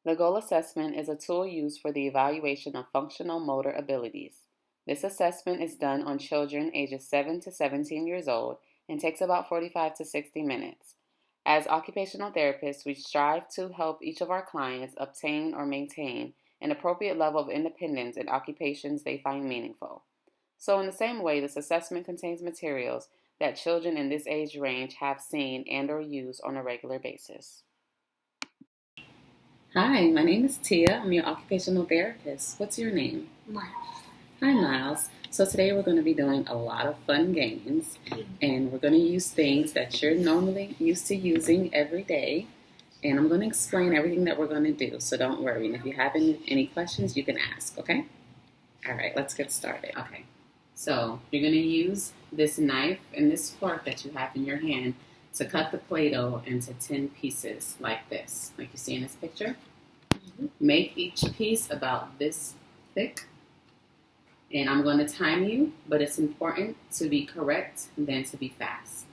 The goal assessment is a tool used for the evaluation of functional motor abilities. This assessment is done on children ages 7 to 17 years old and takes about 45 to 60 minutes. As occupational therapists, we strive to help each of our clients obtain or maintain an appropriate level of independence in occupations they find meaningful. So, in the same way, this assessment contains materials that children in this age range have seen and/or use on a regular basis. Hi, my name is Tia. I'm your occupational therapist. What's your name? Miles. Hi, Miles. So today we're going to be doing a lot of fun games, and we're going to use things that you're normally used to using every day. And I'm going to explain everything that we're going to do, so don't worry. And if you have any questions, you can ask, okay? All right, let's get started. Okay, so you're going to use this knife and this fork that you have in your hand to cut the Play-Doh into 10 pieces like this, like you see in this picture. Make each piece about this thick. And I'm going to time you, but it's important to be correct than to be fast.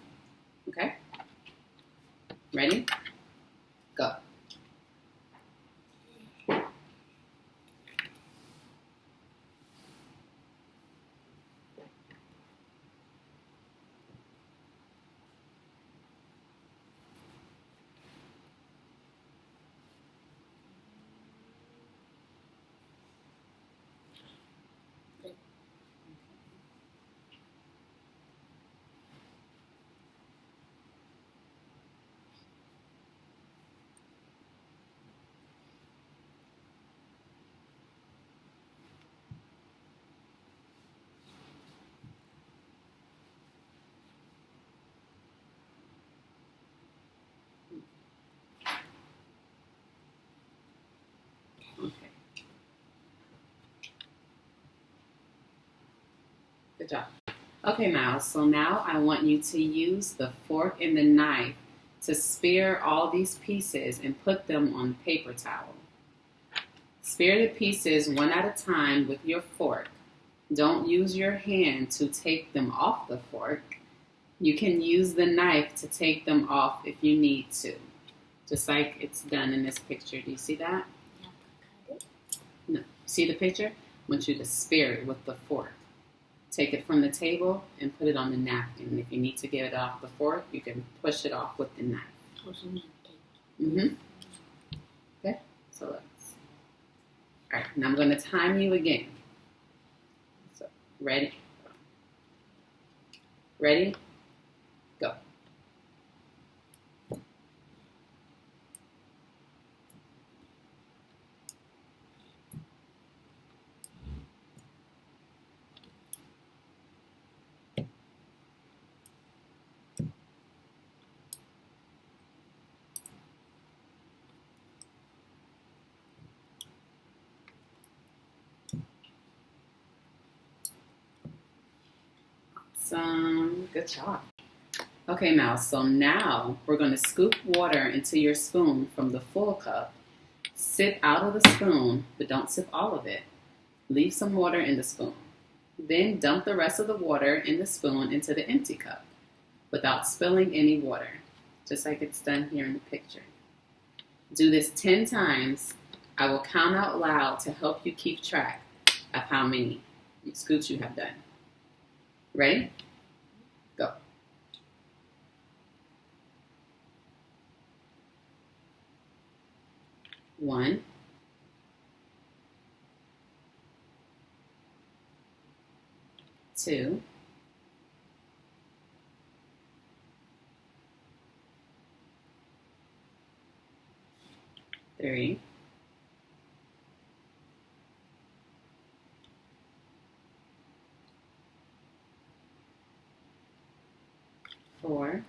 Okay? Ready? Go. Okay. Good job. Okay, Miles, so now I want you to use the fork and the knife to spear all these pieces and put them on the paper towel. Spear the pieces one at a time with your fork. Don't use your hand to take them off the fork. You can use the knife to take them off if you need to, just like it's done in this picture. Do you see that? No. See the picture? I want you to spear it with the fork. Take it from the table and put it on the napkin. And if you need to get it off the fork, you can push it off with the knife. Mm-hmm. Okay, so let's. All right, now I'm going to time you again. So, ready? Ready? Go. Good job. Okay, Mouse, so now we're going to scoop water into your spoon from the full cup. Sip out of the spoon, but don't sip all of it. Leave some water in the spoon. Then dump the rest of the water in the spoon into the empty cup without spilling any water, just like it's done here in the picture. Do this 10 times. I will count out loud to help you keep track of how many scoops you have done. Ready? Go. 1, 2, 3, 4,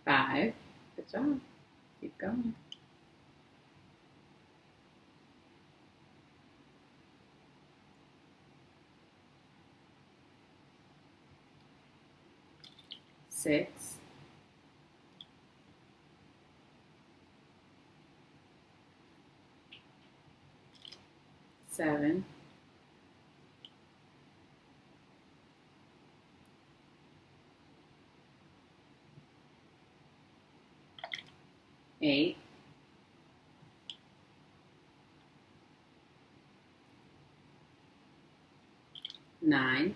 5. Good job. Keep going. 6, 7, 8, 9,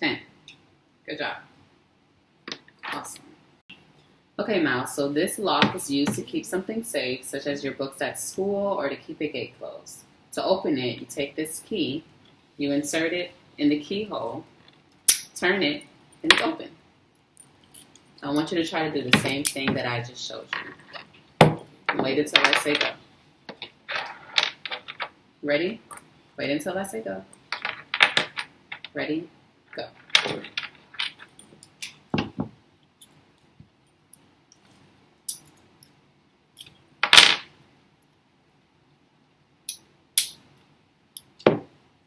10. Good job. Awesome. Okay, Mouse, so this lock is used to keep something safe, such as your books at school or to keep a gate closed. To open it, you take this key, you insert it in the keyhole, turn it, and it's open. I want you to try to do the same thing that I just showed you. Wait until I say go. Ready? Wait until I say go. Ready? Go.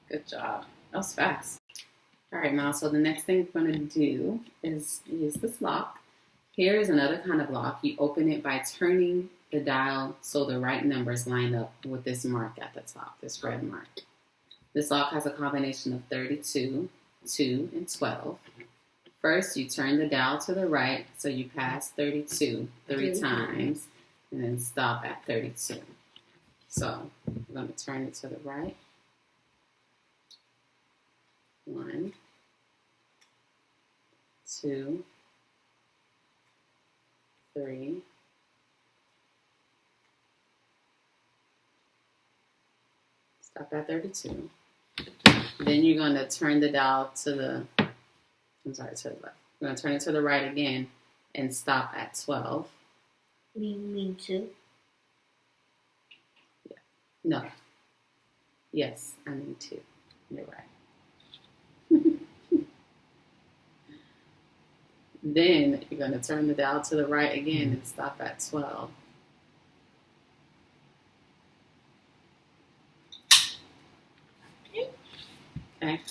Good job. That was fast. All right, Miles, so the next thing we're going to do is use this lock. Here is another kind of lock. You open it by turning the dial so the right numbers line up with this mark at the top, this red mark. This lock has a combination of 32, 2, and 12. First, you turn the dial to the right so you pass 32 3 times and then stop at 32. So we're going to turn it to the right. 1, 2, 3, 'Stop at 32. Then you're going to turn the dial to the, to the left. You're going to turn it to the right again and stop at 12. You mean 2? Yeah. No. Yes, I mean 2. You're right. Then you're going to turn the dial to the right again and stop at 12. Okay.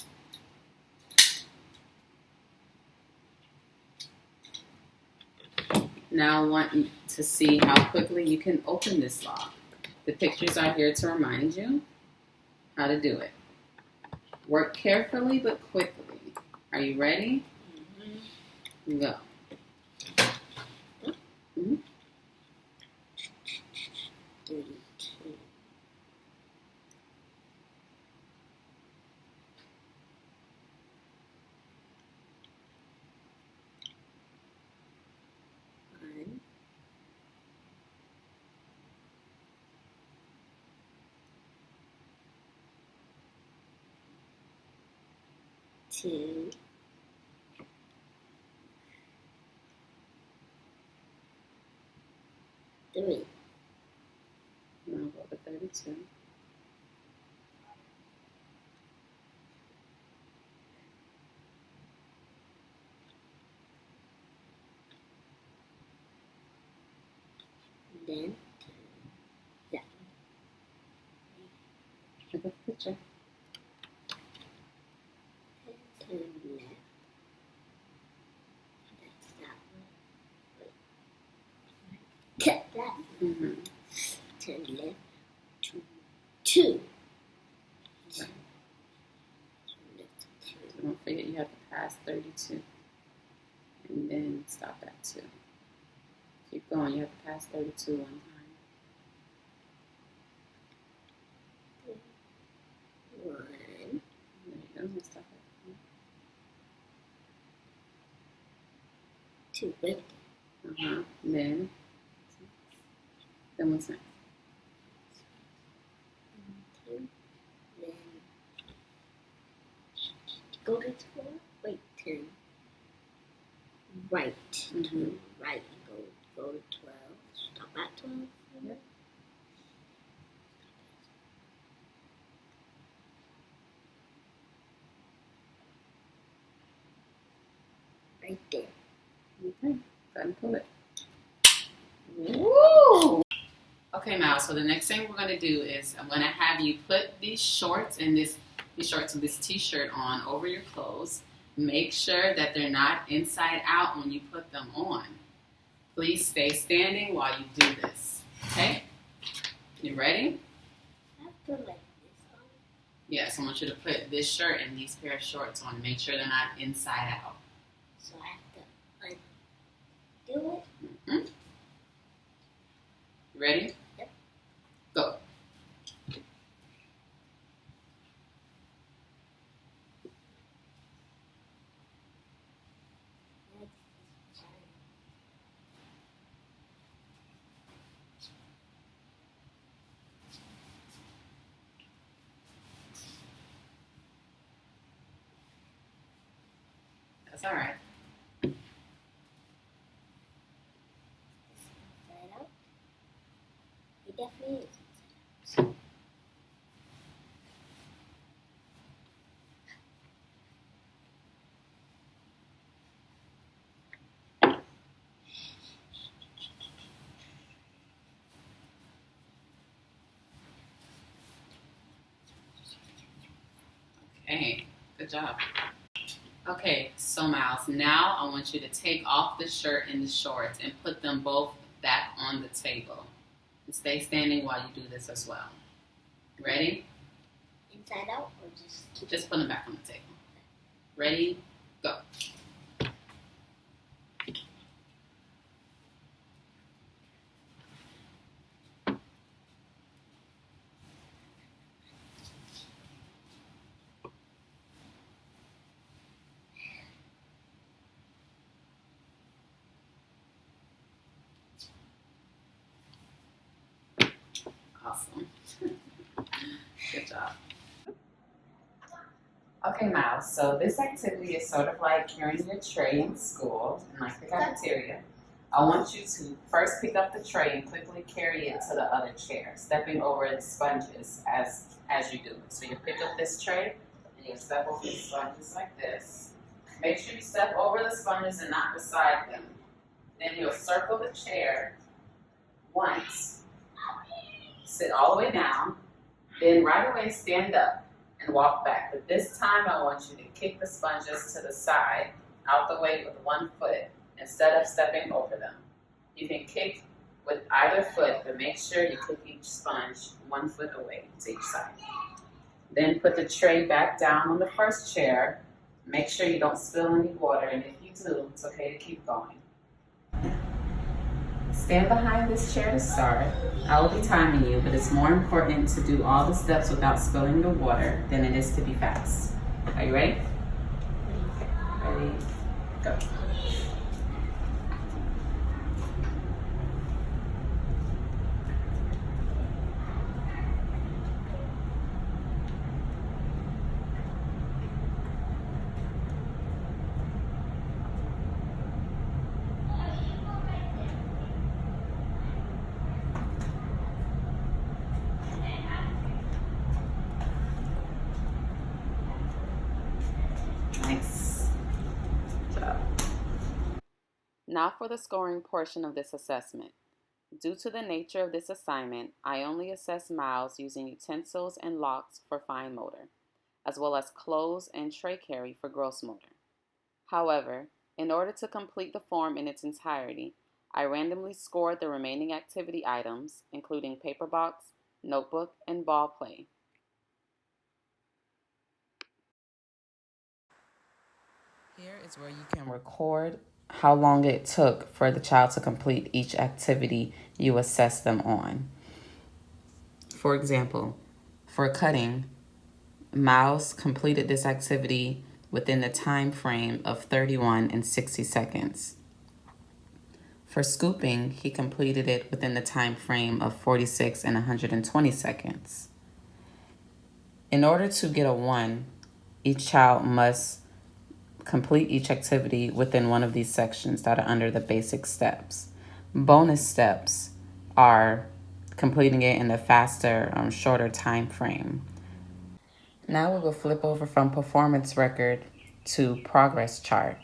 Now I want you to see how quickly you can open this lock. The pictures are here to remind you how to do it. Work carefully but quickly. Are you ready? Go. Mm-hmm. 32. One. 2. 3. Now go to 32. 10. Yeah. Look at the picture. Turn left. That's that one. Wait. That one. Mm-hmm. Turn left to 2. Okay. So don't forget you have to pass 32 and then stop at 2. Keep going. You have to pass 32 one time. 1. There you go. And stop at 2. Wait. And then what's next? 2. Then go to 12. Wait. Turn right. Turn right. Go to 12. Stop at 12. Yep. Right there. Okay, go and pull it. Woo! Okay, Miles, so the next thing we're going to do is I'm going to have you put these shorts and these shorts and this t-shirt on over your clothes. Make sure that they're not inside out when you put them on. Please stay standing while you do this. Okay? You ready? I have to like this on. Yes, I want you to put this shirt and these pair of shorts on. Make sure they're not inside out. So I have to undo it. Mm-hmm. Ready? Yep. Go. That's all right. Inside out. It definitely is. Okay, good job. Okay, so Miles, now I want you to take off the shirt and the shorts and put them both back on the table. And stay standing while you do this as well. Ready? Inside out or just Just put them back on the table. Ready? Go. Awesome. Good job. Okay, Miles, so this activity is sort of like carrying your tray in school, in like the cafeteria. I want you to first pick up the tray and quickly carry it to the other chair, stepping over the sponges as you do it. So you pick up this tray and you step over the sponges like this. Make sure you step over the sponges and not beside them. Then you'll circle the chair once, sit all the way down, then right away stand up and walk back. But this time I want you to kick the sponges to the side, out the way with one foot, instead of stepping over them. You can kick with either foot, but make sure you kick each sponge 1 foot away to each side. Then put the tray back down on the first chair. Make sure you don't spill any water, and if you do, it's okay to keep going. Stand behind this chair to start. I will be timing you, but it's more important to do all the steps without spilling the water than it is to be fast. Are you ready? Ready, go. Nice job. Now for the scoring portion of this assessment. Due to the nature of this assignment, I only assess Miles using utensils and locks for fine motor, as well as clothes and tray carry for gross motor. However, in order to complete the form in its entirety, I randomly scored the remaining activity items, including paper box, notebook, and ball play. Here is where you can record how long it took for the child to complete each activity you assess them on. For example, for cutting, Miles completed this activity within the time frame of 31 and 60 seconds. For scooping, he completed it within the time frame of 46 and 120 seconds. In order to get a 1, each child must complete each activity within one of these sections that are under the basic steps. Bonus steps are completing it in the faster, shorter time frame. Now we will flip over from performance record to progress chart.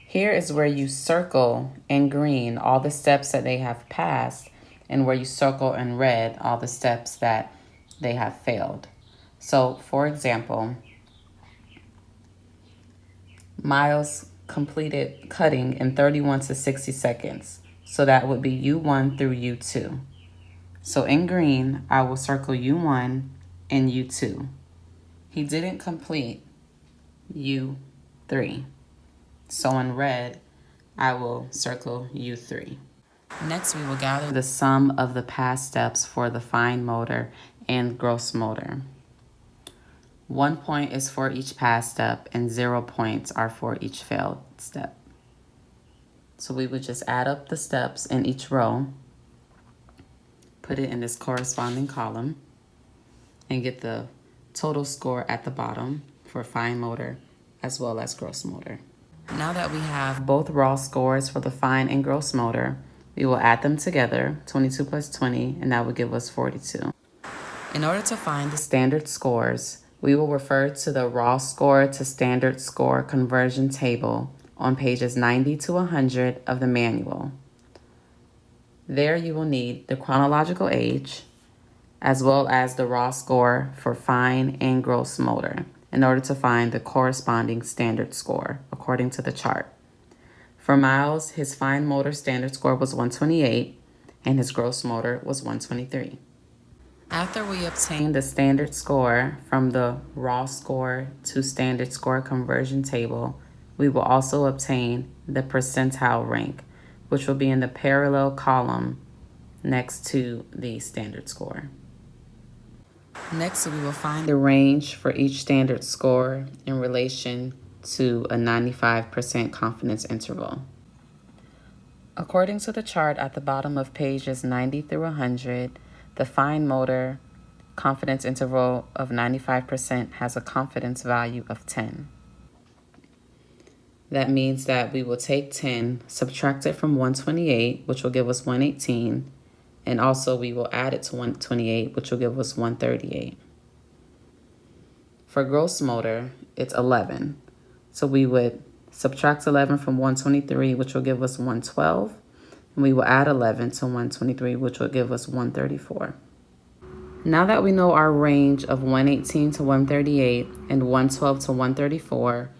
Here is where you circle in green all the steps that they have passed and where you circle in red all the steps that they have failed. So, for example, Miles completed cutting in 31 to 60 seconds. So that would be U1 through U2. So in green, I will circle U1 and U2. he didn't complete U3. So in red, I will circle U3. Next, we will gather the sum of the past steps for the fine motor and gross motor. 1 point is for each past step and 0 points are for each failed step. So we would just add up the steps in each row, put it in this corresponding column, and get the total score at the bottom for fine motor as well as gross motor. Now that we have both raw scores for the fine and gross motor, we will add them together, 22 plus 20, and that will give us 42. In order to find the standard scores, we will refer to the raw score to standard score conversion table on pages 90 to 100 of the manual. There you will need the chronological age, as well as the raw score for fine and gross motor in order to find the corresponding standard score according to the chart. For Miles, his fine motor standard score was 128 and his gross motor was 123. After we obtain the standard score from the raw score to standard score conversion table, we will also obtain the percentile rank, which will be in the parallel column next to the standard score. Next, we will find the range for each standard score in relation to a 95% confidence interval. According to the chart at the bottom of pages 90 through 100, the fine motor confidence interval of 95% has a confidence value of 10. That means that we will take 10, subtract it from 128, which will give us 118, and also we will add it to 128, which will give us 138. For gross motor, it's 11. So we would subtract 11 from 123, which will give us 112, and we will add 11 to 123, which will give us 134. Now that we know our range of 118 to 138 and 112 to 134,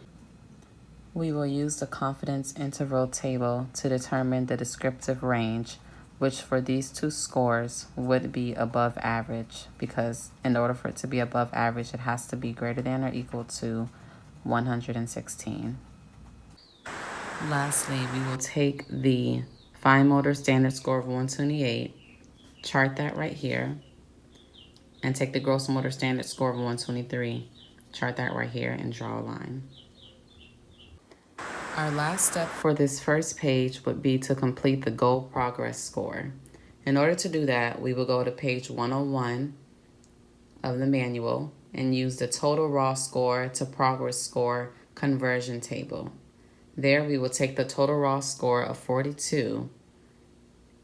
we will use the confidence interval table to determine the descriptive range, which for these two scores would be above average, because in order for it to be above average, it has to be greater than or equal to 116. Lastly, we will take the fine motor standard score of 128, chart that right here, and take the gross motor standard score of 123, chart that right here, and draw a line. Our last step for this first page would be to complete the goal progress score. In order to do that, we will go to page 101 of the manual and use the total raw score to progress score conversion table. There we will take the total raw score of 42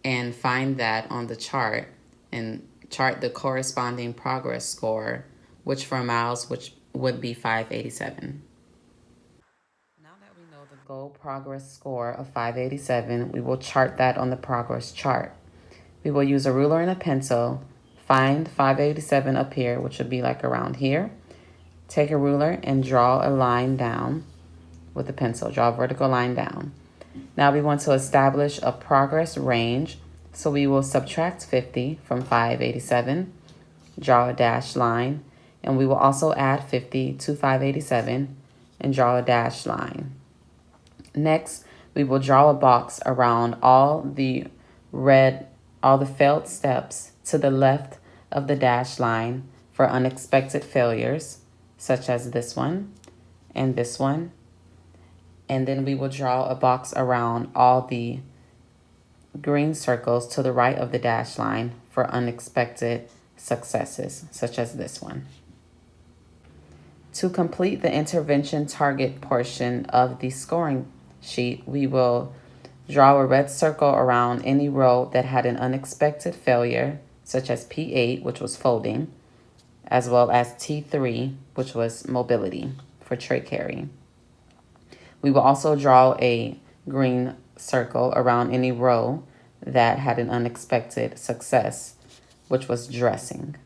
and find that on the chart and chart the corresponding progress score, which for Miles which would be 587. Now that we know the goal progress score of 587, we will chart that on the progress chart. We will use a ruler and a pencil, find 587 up here, which would be like around here. Take a ruler and draw a line down with a pencil, draw a vertical line down. Now we want to establish a progress range, so we will subtract 50 from 587, draw a dashed line, and we will also add 50 to 587 and draw a dashed line. Next, we will draw a box around all the failed steps to the left of the dashed line for unexpected failures, such as this one and this one. And then we will draw a box around all the green circles to the right of the dashed line for unexpected successes, such as this one. To complete the intervention target portion of the scoring sheet, we will draw a red circle around any row that had an unexpected failure, such as P8, which was folding, as well as T3, which was mobility for tray carry. We will also draw a green circle around any row that had an unexpected success, which was dressing.